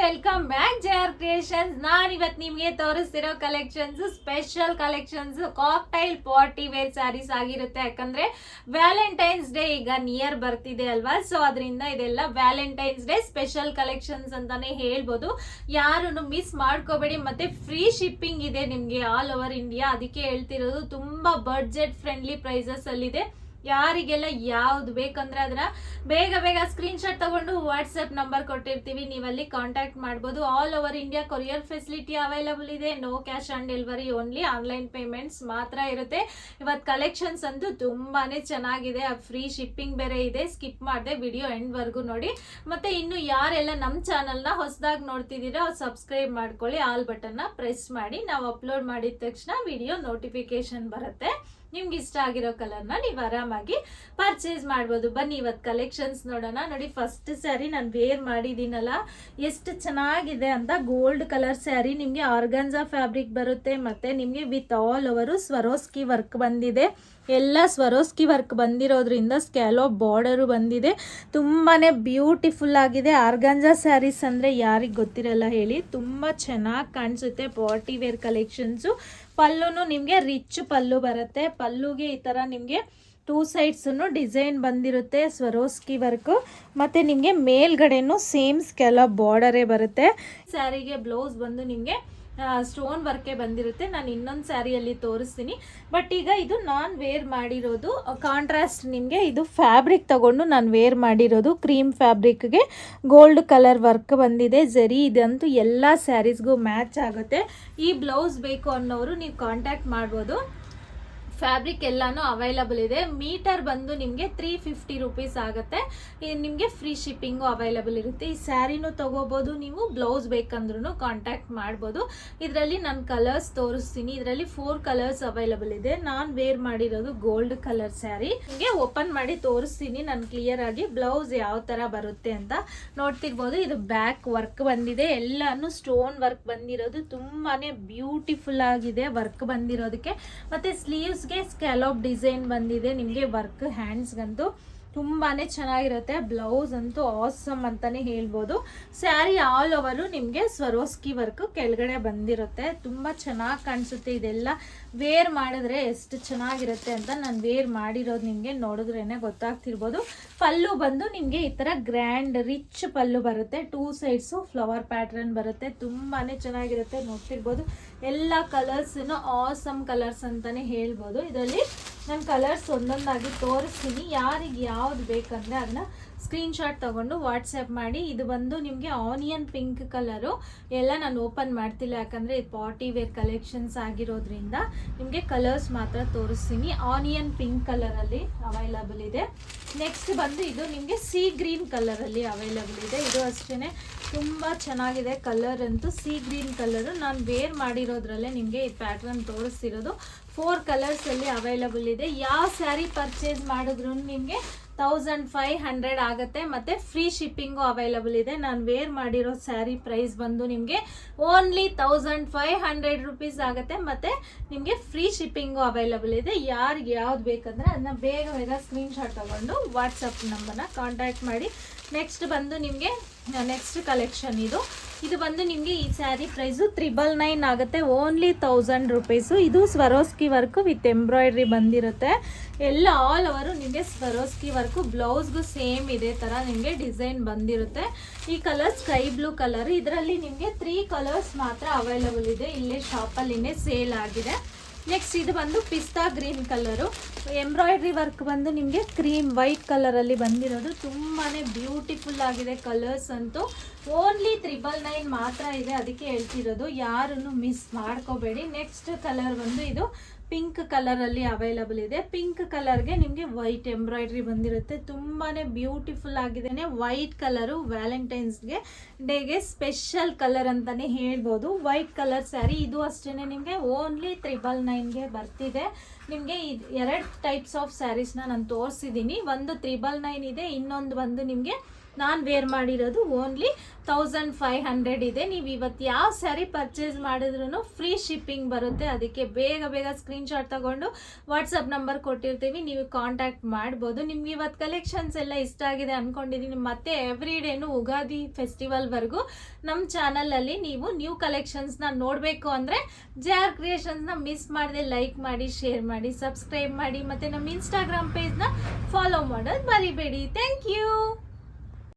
Welcome back JR creations. ನಾನು ಇವತ್ತು ನಿಮಗೆ ತೋರಿಸ್ತಿರೋ collections special collections cocktail party wear saris ಆಗಿರುತ್ತೆ. ಯಾಕಂದ್ರೆ ವ್ಯಾಲೆಂಟೈನ್ಸ್ ಡೇ ಈಗ ನಿಯರ್ ಬರ್ತಿದೆ ಅಲ್ವಾ, ಸೊ ಅದರಿಂದ ಇದೆಲ್ಲ ವ್ಯಾಲೆಂಟೈನ್ಸ್ ಡೇ ಸ್ಪೆಷಲ್ ಕಲೆಕ್ಷನ್ಸ್ ಅಂತಾನೆ ಹೇಳ್ಬೋದು. ಯಾರು ಮಿಸ್ ಮಾಡ್ಕೋಬೇಡಿ. ಮತ್ತೆ ಫ್ರೀ ಶಿಪ್ಪಿಂಗ್ ಇದೆ ನಿಮ್ಗೆ ಆಲ್ ಓವರ್ ಇಂಡಿಯಾ. ಅದಕ್ಕೆ ಹೇಳ್ತಿರೋದು, ತುಂಬಾ ಬಡ್ಜೆಟ್ ಫ್ರೆಂಡ್ಲಿ ಪ್ರೈಸಸ್ ಅಲ್ಲಿದೆ. ಯಾರಿಗೆಲ್ಲ ಯಾವ್ದು ಬೇಕಂದ್ರೆ ಅದನ್ನ ಬೇಗ ಬೇಗ ಸ್ಕ್ರೀನ್ ಶಾಟ್ ತಗೊಂಡು ವಾಟ್ಸ್ಆಪ್ ನಂಬರ್ ಕೊಟ್ಟಿರ್ತೀವಿ, ನೀವಲ್ಲಿ ಕಾಂಟ್ಯಾಕ್ಟ್ ಮಾಡ್ಬೋದು. All over India courier facility available ಇದೆ. No cash on delivery, only online payments ಮಾತ್ರ ಇರುತ್ತೆ. ಇವತ್ತು ಕಲೆಕ್ಷನ್ಸ್ ಅಂತೂ ತುಂಬಾನೇ ಚೆನ್ನಾಗಿದೆ. ಫ್ರೀ ಶಿಪ್ಪಿಂಗ್ ಬೇರೆ ಇದೆ. ಸ್ಕಿಪ್ ಮಾಡದೆ ವಿಡಿಯೋ ಎಂಡ್ ವರ್ಗು ನೋಡಿ. ಮತ್ತೆ ಇನ್ನು ಯಾರೆಲ್ಲ ನಮ್ಮ ಚಾನಲ್ನ ಹೊಸದಾಗಿ ನೋಡ್ತಿದ್ದೀರಾ ಸಬ್ಸ್ಕ್ರೈಬ್ ಮಾಡ್ಕೊಳ್ಳಿ, ಆಲ್ ಬಟನ್ನ ಪ್ರೆಸ್ ಮಾಡಿ. ನಾವು ಅಪ್ಲೋಡ್ ಮಾಡಿದ ತಕ್ಷಣ ವಿಡಿಯೋ ನೋಟಿಫಿಕೇಶನ್ ಬರುತ್ತೆ. ನಿಮ್ಗೆ ಇಷ್ಟ ಆಗಿರೋ ಕಲರ್ನ ನೀವು ಆರಾಮಾಗಿ ಪರ್ಚೇಸ್ ಮಾಡ್ಬೋದು. ಬನ್ನಿ ಇವತ್ತು ಕಲೆಕ್ಷನ್ಸ್ ನೋಡೋಣ. ನೋಡಿ, ಫಸ್ಟ್ ಸ್ಯಾರಿ ನಾನು ವೇರ್ ಮಾಡಿದ್ದೀನಲ್ಲ, ಎಷ್ಟು ಚೆನ್ನಾಗಿದೆ ಅಂತ. ಗೋಲ್ಡ್ ಕಲರ್ ಸ್ಯಾರಿ, ನಿಮಗೆ ಆರ್ಗನ್ಜಾ ಫ್ಯಾಬ್ರಿಕ್ ಬರುತ್ತೆ. ಮತ್ತೆ ನಿಮಗೆ ವಿತ್ ಆಲ್ ಓವರು ಸ್ವರೋಸ್ಕಿ ವರ್ಕ್ ಬಂದಿದೆ. ಎಲ್ಲ ಸ್ವರೋಸ್ಕಿ ವರ್ಕ್ ಬಂದಿರೋದ್ರಿಂದ ಸ್ಕ್ಯಾಲೋಪ್ ಬಾರ್ಡರು ಬಂದಿದೆ. ತುಂಬಾ ಬ್ಯೂಟಿಫುಲ್ ಆಗಿದೆ. ಆರ್ಗಂಜಾ ಸ್ಯಾರೀಸ್ ಅಂದರೆ ಯಾರಿಗೆ ಗೊತ್ತಿರಲ್ಲ ಹೇಳಿ, ತುಂಬ ಚೆನ್ನಾಗಿ ಕಾಣಿಸುತ್ತೆ. Party wear collections. ಪಲ್ಲುನು ನಿಮಗೆ ರಿಚ್ ಪಲ್ಲು ಬರುತ್ತೆ. ಪಲ್ಲುಗೆ ಈ ಥರ ನಿಮಗೆ ಟೂ ಸೈಡ್ಸನ್ನು ಡಿಸೈನ್ ಬಂದಿರುತ್ತೆ ಸ್ವರೋಸ್ಕಿ ವರ್ಕು. ಮತ್ತು ನಿಮಗೆ ಮೇಲ್ಗಡೆನೂ ಸೇಮ್ ಸ್ಕ್ಯಾಲಪ್ ಬಾರ್ಡರೇ ಬರುತ್ತೆ. ಸ್ಯಾರಿಗೆ ಬ್ಲೌಸ್ ಬಂದು ನಿಮಗೆ ಸ್ಟೋನ್ ವರ್ಕೇ ಬಂದಿರುತ್ತೆ. ನಾನು ಇನ್ನೊಂದು ಸ್ಯಾರಿಯಲ್ಲಿ ತೋರಿಸ್ತೀನಿ. ಬಟ್ ಈಗ ಇದು ನಾನು ವೇರ್ ಮಾಡಿರೋದು ಕಾಂಟ್ರಾಸ್ಟ್. ನಿಮಗೆ ಇದು ಫ್ಯಾಬ್ರಿಕ್ ತಗೊಂಡು ನಾನು ವೇರ್ ಮಾಡಿರೋದು ಕ್ರೀಮ್ ಫ್ಯಾಬ್ರಿಕ್ಗೆ ಗೋಲ್ಡ್ ಕಲರ್ ವರ್ಕ್ ಬಂದಿದೆ. ಜರಿ ಇದಂತೂ ಎಲ್ಲ ಸ್ಯಾರೀಸ್ಗೂ ಮ್ಯಾಚ್ ಆಗುತ್ತೆ. ಈ ಬ್ಲೌಸ್ ಬೇಕು ಅನ್ನೋರು ನೀವು ಕಾಂಟ್ಯಾಕ್ಟ್ ಮಾಡ್ಬೋದು. ಫ್ಯಾಬ್ರಿಕ್ ಎಲ್ಲಾನು ಅವೈಲಬಲ್ ಇದೆ. ಮೀಟರ್ ಬಂದು ನಿಮಗೆ 350 ರುಪೀಸ್ ಆಗುತ್ತೆ. ನಿಮಗೆ ಫ್ರೀ ಶಿಪ್ಪಿಂಗು ಅವೈಲಬಲ್ ಇರುತ್ತೆ. ಈ ಸ್ಯಾರಿನೂ ತಗೋಬೋದು ನೀವು. ಬ್ಲೌಸ್ ಬೇಕಂದ್ರೂ ಕಾಂಟ್ಯಾಕ್ಟ್ ಮಾಡ್ಬೋದು. ಇದರಲ್ಲಿ ನಾನು ಕಲರ್ಸ್ ತೋರಿಸ್ತೀನಿ. ಇದರಲ್ಲಿ 4 ಕಲರ್ಸ್ ಅವೈಲಬಲ್ ಇದೆ. ನಾನು ವೇರ್ ಮಾಡಿರೋದು ಗೋಲ್ಡ್ ಕಲರ್ ಸ್ಯಾರಿ. ನಿಮಗೆ ಓಪನ್ ಮಾಡಿ ತೋರಿಸ್ತೀನಿ ನಾನು ಕ್ಲಿಯರ್ ಆಗಿ. ಬ್ಲೌಸ್ ಯಾವ ಥರ ಬರುತ್ತೆ ಅಂತ ನೋಡ್ತಿರ್ಬೋದು. ಇದು ಬ್ಯಾಕ್ ವರ್ಕ್ ಬಂದಿದೆ. ಎಲ್ಲಾನು ಸ್ಟೋನ್ ವರ್ಕ್ ಬಂದಿರೋದು. ತುಂಬಾ ಬ್ಯೂಟಿಫುಲ್ ಆಗಿದೆ ವರ್ಕ್ ಬಂದಿರೋದಕ್ಕೆ. ಮತ್ತು ಸ್ಲೀವ್ಸ್ ಸ್ಕ್ಯಾಲಪ್ ಡಿಸೈನ್ ಬಂದಿದೆ ನಿಮಗೆ. ವರ್ಕ್ ಹ್ಯಾಂಡ್ಸ್ಗಂತೂ ತುಂಬಾನೇ ಚೆನ್ನಾಗಿರುತ್ತೆ. ಬ್ಲೌಸ್ ಅಂತೂ ಆಸಮ್ ಅಂತಾನೆ ಹೇಳ್ಬೋದು. ಸ್ಯಾರಿ ಆಲ್ ಓವರು ನಿಮಗೆ ಸ್ವರೋಸ್ಕಿ ವರ್ಕ್ ಕೆಳಗಡೆ ಬಂದಿರುತ್ತೆ. ತುಂಬ ಚೆನ್ನಾಗಿ ಕಾಣಿಸುತ್ತೆ. ಇದೆಲ್ಲ ವೇರ್ ಮಾಡಿದ್ರೆ ಎಷ್ಟು ಚೆನ್ನಾಗಿರುತ್ತೆ ಅಂತ ನಾನು ವೇರ್ ಮಾಡಿರೋದು ನಿಮಗೆ ನೋಡಿದ್ರೇನೆ ಗೊತ್ತಾಗ್ತಿರ್ಬೋದು. ಪಲ್ಲು ಬಂದು ನಿಮಗೆ ಈ ಥರ ಗ್ರ್ಯಾಂಡ್ ರಿಚ್ ಪಲ್ಲು ಬರುತ್ತೆ. ಟೂ ಸೈಡ್ಸು ಫ್ಲವರ್ ಪ್ಯಾಟ್ರನ್ ಬರುತ್ತೆ. ತುಂಬಾ ಚೆನ್ನಾಗಿರುತ್ತೆ. ನೋಡ್ತಿರ್ಬೋದು ಎಲ್ಲ ಕಲರ್ಸನ್ನು ಆಸಮ್ ಕಲರ್ಸ್ ಅಂತಾನೆ ಹೇಳ್ಬೋದು. ಇದರಲ್ಲಿ ನಾನು ಕಲರ್ಸ್ ಒಂದೊಂದಾಗಿ ತೋರಿಸ್ತೀನಿ. ಯಾರಿಗೆ ಯಾವ್ದು ಬೇಕಂದರೆ ಅದನ್ನ ಸ್ಕ್ರೀನ್ ಶಾಟ್ ತಗೊಂಡು ವಾಟ್ಸಪ್ ಮಾಡಿ. ಇದು ಬಂದು ನಿಮಗೆ ಆನಿಯನ್ ಪಿಂಕ್ ಕಲರು. ಎಲ್ಲ ನಾನು ಓಪನ್ ಮಾಡ್ತಿಲ್ಲ, ಯಾಕಂದರೆ ಇದು ಪಾರ್ಟಿ ವೇರ್ ಕಲೆಕ್ಷನ್ಸ್ ಆಗಿರೋದ್ರಿಂದ ನಿಮಗೆ ಕಲರ್ಸ್ ಮಾತ್ರ ತೋರಿಸ್ತೀನಿ. ಆನಿಯನ್ ಪಿಂಕ್ ಕಲರಲ್ಲಿ ಅವೈಲಬಲ್ ಇದೆ. ನೆಕ್ಸ್ಟ್ ಬಂದು ಇದು ನಿಮಗೆ ಸೀ ಗ್ರೀನ್ ಕಲರಲ್ಲಿ ಅವೈಲಬಲ್ ಇದೆ. ಇದು ಅಷ್ಟೇ ತುಂಬ ಚೆನ್ನಾಗಿದೆ. ಕಲರ್ ಅಂತೂ ಸೀ ಗ್ರೀನ್ ಕಲರು. ನಾನು ವೇರ್ ಮಾಡಿರೋದ್ರಲ್ಲೇ ನಿಮಗೆ ಈ ಪ್ಯಾಟ್ರನ್ ತೋರಿಸ್ತಿರೋದು. 4 ಕಲರ್ಸಲ್ಲಿ ಅವೈಲಬಲ್ ಇದೆ. ಯಾವ ಸ್ಯಾರಿ ಪರ್ಚೇಸ್ ಮಾಡಿದ್ರು ನಿಮಗೆ 1500 ಆಗುತ್ತೆ. ಮತ್ತು ಫ್ರೀ ಶಿಪ್ಪಿಂಗು ಅವೈಲಬಲ್ ಇದೆ. ನಾನು ವೇರ್ ಮಾಡಿರೋ ಸ್ಯಾರಿ ಪ್ರೈಸ್ ಬಂದು ನಿಮಗೆ ಓನ್ಲಿ 1500 ರುಪೀಸ್ ಆಗುತ್ತೆ. ಮತ್ತು ನಿಮಗೆ ಫ್ರೀ ಶಿಪ್ಪಿಂಗು ಅವೈಲಬಲ್ ಇದೆ. ಯಾರಿಗೆ ಯಾವ್ದು ಬೇಕಂದರೆ ಅದನ್ನ ಬೇಗ ಬೇಗ ಸ್ಕ್ರೀನ್ ಶಾಟ್ ತಗೊಂಡು ವಾಟ್ಸಪ್ ನಂಬರ್ನ ಕಾಂಟ್ಯಾಕ್ಟ್ ಮಾಡಿ. ನೆಕ್ಸ್ಟ್ ಬಂದು ನಿಮಗೆ ನೆಕ್ಸ್ಟ್ ಕಲೆಕ್ಷನ್ ಇದು ಬಂದು ನಿಮಗೆ ಈ ಸ್ಯಾರಿ ಪ್ರೈಸು 999 ಆಗುತ್ತೆ. Only 1000 rupees. ಇದು ಸ್ವರೋಸ್ಕಿ ವರ್ಕು ವಿತ್ ಎಂಬ್ರಾಯ್ಡ್ರಿ ಬಂದಿರುತ್ತೆ. ಎಲ್ಲ ಆಲ್ ಓವರು ನಿಮಗೆ ಸ್ವರೋಸ್ಕಿ ವರ್ಕು. ಬ್ಲೌಸ್ಗೂ ಸೇಮ್ ಇದೇ ಥರ ನಿಮಗೆ ಡಿಸೈನ್ ಬಂದಿರುತ್ತೆ. ಈ ಕಲರ್ ಸ್ಕೈ ಬ್ಲೂ ಕಲರ್. ಇದರಲ್ಲಿ ನಿಮಗೆ 3 ಕಲರ್ಸ್ ಮಾತ್ರ ಅವೈಲಬಲ್ ಇದೆ. ಇಲ್ಲೇ ಶಾಪಲ್ಲಿನೇ ಸೇಲ್ ಆಗಿದೆ. ನೆಕ್ಸ್ಟ್ ಇದು ಬಂದು ಪಿಸ್ತಾ ಗ್ರೀನ್ ಕಲರು. ಎಂಬ್ರಾಯ್ಡ್ರಿ ವರ್ಕ್ ಬಂದು ನಿಮಗೆ ಕ್ರೀಮ್ ವೈಟ್ ಕಲರಲ್ಲಿ ಬಂದಿರೋದು. ತುಂಬಾ ಬ್ಯೂಟಿಫುಲ್ ಆಗಿದೆ. ಕಲರ್ಸ್ ಅಂತೂ ಓನ್ಲಿ 999 ಮಾತ್ರ ಇದೆ. ಅದಕ್ಕೆ ಹೇಳ್ತಿರೋದು, ಯಾರನ್ನು ಮಿಸ್ ಮಾಡ್ಕೋಬೇಡಿ. ನೆಕ್ಸ್ಟ್ ಕಲರ್ ಬಂದು ಇದು ಪಿಂಕ್ ಕಲರಲ್ಲಿ ಅವೈಲಬಲ್ ಇದೆ. ಪಿಂಕ್ ಕಲರ್ಗೆ ನಿಮಗೆ ವೈಟ್ ಎಂಬ್ರಾಯ್ಡ್ರಿ ಬಂದಿರುತ್ತೆ. ತುಂಬಾ ಬ್ಯೂಟಿಫುಲ್ ಆಗಿದ್ದೇನೆ. ವೈಟ್ ಕಲರು ವ್ಯಾಲೆಂಟೈನ್ಸ್ಗೆ ಡೇಗೆ ಸ್ಪೆಷಲ್ ಕಲರ್ ಅಂತಲೇ ಹೇಳ್ಬೋದು. White colour sari. ಇದು ಅಷ್ಟೇ ನಿಮಗೆ ಓನ್ಲಿ 999ಗೆ ಬರ್ತಿದೆ. ನಿಮಗೆ 2 ಟೈಪ್ಸ್ ಆಫ್ ಸ್ಯಾರೀಸ್ನ ನಾನು ತೋರಿಸಿದ್ದೀನಿ. ಒಂದು 999 ಇದೆ, ಇನ್ನೊಂದು ಬಂದು ನಿಮಗೆ ನಾನು ವೇರ್ ಮಾಡಿರೋದು ಓನ್ಲಿ 1500 ಇದೆ. ನೀವು ಇವತ್ತು ಯಾವ ಸ್ಯಾರಿ ಪರ್ಚೇಸ್ ಮಾಡಿದ್ರು ಫ್ರೀ ಶಿಪ್ಪಿಂಗ್ ಬರುತ್ತೆ. ಅದಕ್ಕೆ ಬೇಗ ಬೇಗ ಸ್ಕ್ರೀನ್ಶಾಟ್ ತಗೊಂಡು ವಾಟ್ಸಪ್ ನಂಬರ್ ಕೊಟ್ಟಿರ್ತೀವಿ, ನೀವು ಕಾಂಟ್ಯಾಕ್ಟ್ ಮಾಡ್ಬೋದು. ನಿಮ್ಗೆ ಇವತ್ತು ಕಲೆಕ್ಷನ್ಸ್ ಎಲ್ಲ ಇಷ್ಟ ಆಗಿದೆ ಅನ್ಕೊಂಡಿದ್ದೀನಿ. ಮತ್ತೆ ಎವ್ರಿ ಡೇನು ಉಗಾದಿ ಫೆಸ್ಟಿವಲ್ವರೆಗೂ ನಮ್ಮ ಚಾನಲಲ್ಲಿ ನೀವು ನ್ಯೂ ಕಲೆಕ್ಷನ್ಸ್ನ ನೋಡಬೇಕು ಅಂದರೆ JR ಕ್ರಿಯೇಷನ್ಸ್ನ ಮಿಸ್ ಮಾಡದೆ ಲೈಕ್ ಮಾಡಿ, ಶೇರ್ ಮಾಡಿ, ಸಬ್ಸ್ಕ್ರೈಬ್ ಮಾಡಿ, ಮತ್ತು ನಮ್ಮ ಇನ್ಸ್ಟಾಗ್ರಾಮ್ ಪೇಜ್ನ ಫಾಲೋ ಮಾಡೋದು ಮರಿಬೇಡಿ. Thank you.